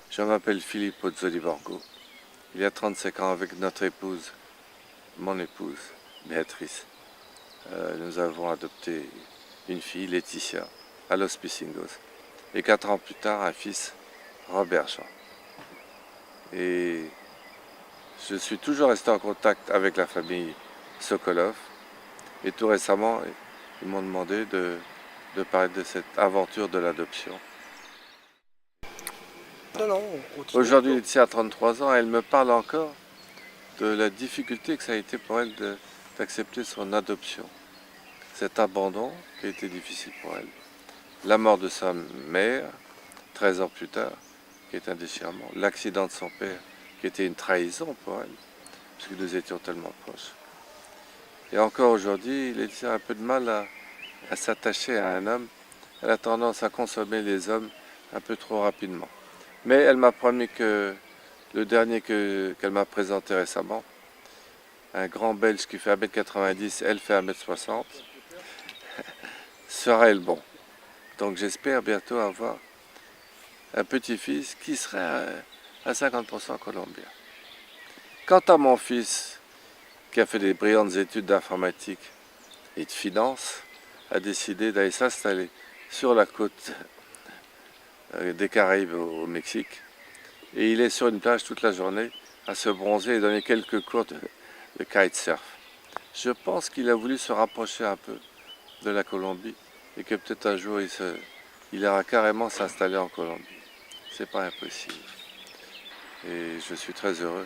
Je m'appelle Philippe Pozzoli Borgo. Il y a 35 ans, avec notre épouse, mon épouse, Béatrice, nous avons adopté une fille, Laetitia, à Los Pisingos. Et 4 ans plus tard, un fils, Robert Jean. Et je suis toujours resté en contact avec la famille Sokolov. Et tout récemment, ils m'ont demandé de parler de cette aventure de l'adoption. Non, continue. Aujourd'hui, Laetitia a 33 ans, elle me parle encore de la difficulté que ça a été pour elle d'accepter son adoption. Cet abandon qui a été difficile pour elle. La mort de sa mère, 13 ans plus tard, qui est un déchirement. L'accident de son père, qui était une trahison pour elle, puisque nous étions tellement proches. Et encore aujourd'hui, Laetitia a un peu de mal à s'attacher à un homme. Elle a tendance à consommer les hommes un peu trop rapidement. Mais elle m'a promis que le dernier qu'elle m'a présenté récemment, un grand Belge qui fait 1m90, elle fait 1m60, sera le bon. Donc j'espère bientôt avoir un petit-fils qui serait à 50% colombien. Quant à mon fils, qui a fait des brillantes études d'informatique et de finance, a décidé d'aller s'installer sur la côte des Caraïbes au Mexique. Et il est sur une plage toute la journée à se bronzer et donner quelques cours de kitesurf. Je pense qu'il a voulu se rapprocher un peu de la Colombie et que peut-être un jour il ira carrément s'installer en Colombie. C'est pas impossible. Et je suis très heureux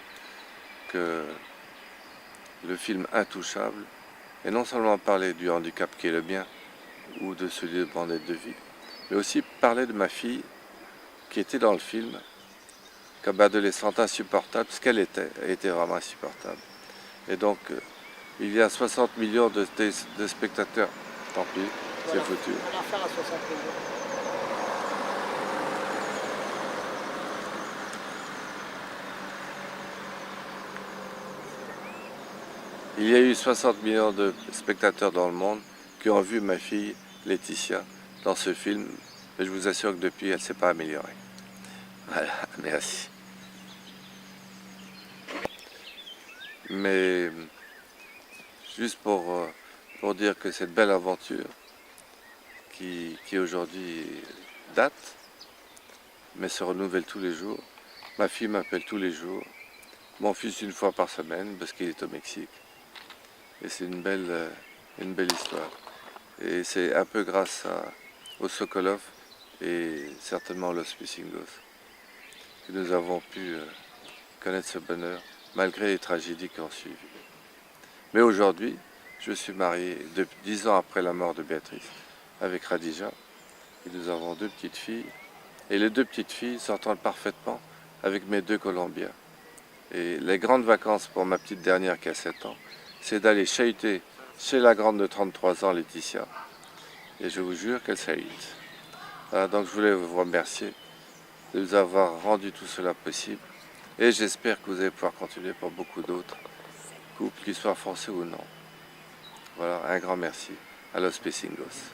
que le film Intouchable ait non seulement parlé du handicap qui est le mien ou de celui de Bandette de vie, mais aussi parler de ma fille qui était dans le film comme adolescente insupportable, ce qu'elle était. Elle était vraiment insupportable. Et donc, il y a 60 millions de spectateurs. Tant pis, c'est Voilà. foutu. On va la refaire à 60 millions. Il y a eu 60 millions de spectateurs dans le monde qui ont vu ma fille Laetitia dans ce film. Et je vous assure que depuis, elle ne s'est pas améliorée. Voilà, merci. Mais juste pour dire que cette belle aventure qui aujourd'hui date, mais se renouvelle tous les jours. Ma fille m'appelle tous les jours. Mon fils une fois par semaine parce qu'il est au Mexique. Et c'est une belle histoire. Et c'est un peu grâce au Sokolov et certainement aux Los Pisingos que nous avons pu connaître ce bonheur malgré les tragédies qui ont suivi. Mais aujourd'hui, je suis marié 10 ans après la mort de Béatrice avec Radija et nous avons 2 petites filles. Et les 2 petites filles s'entendent parfaitement avec mes 2 Colombiens. Et les grandes vacances pour ma petite dernière qui a 7 ans, c'est d'aller chahuter chez la grande de 33 ans, Laetitia. Et je vous jure qu'elle chahute. Voilà, donc je voulais vous remercier de nous avoir rendu tout cela possible. Et j'espère que vous allez pouvoir continuer pour beaucoup d'autres couples, qu'ils soient français ou non. Voilà, un grand merci. A los Pisingos.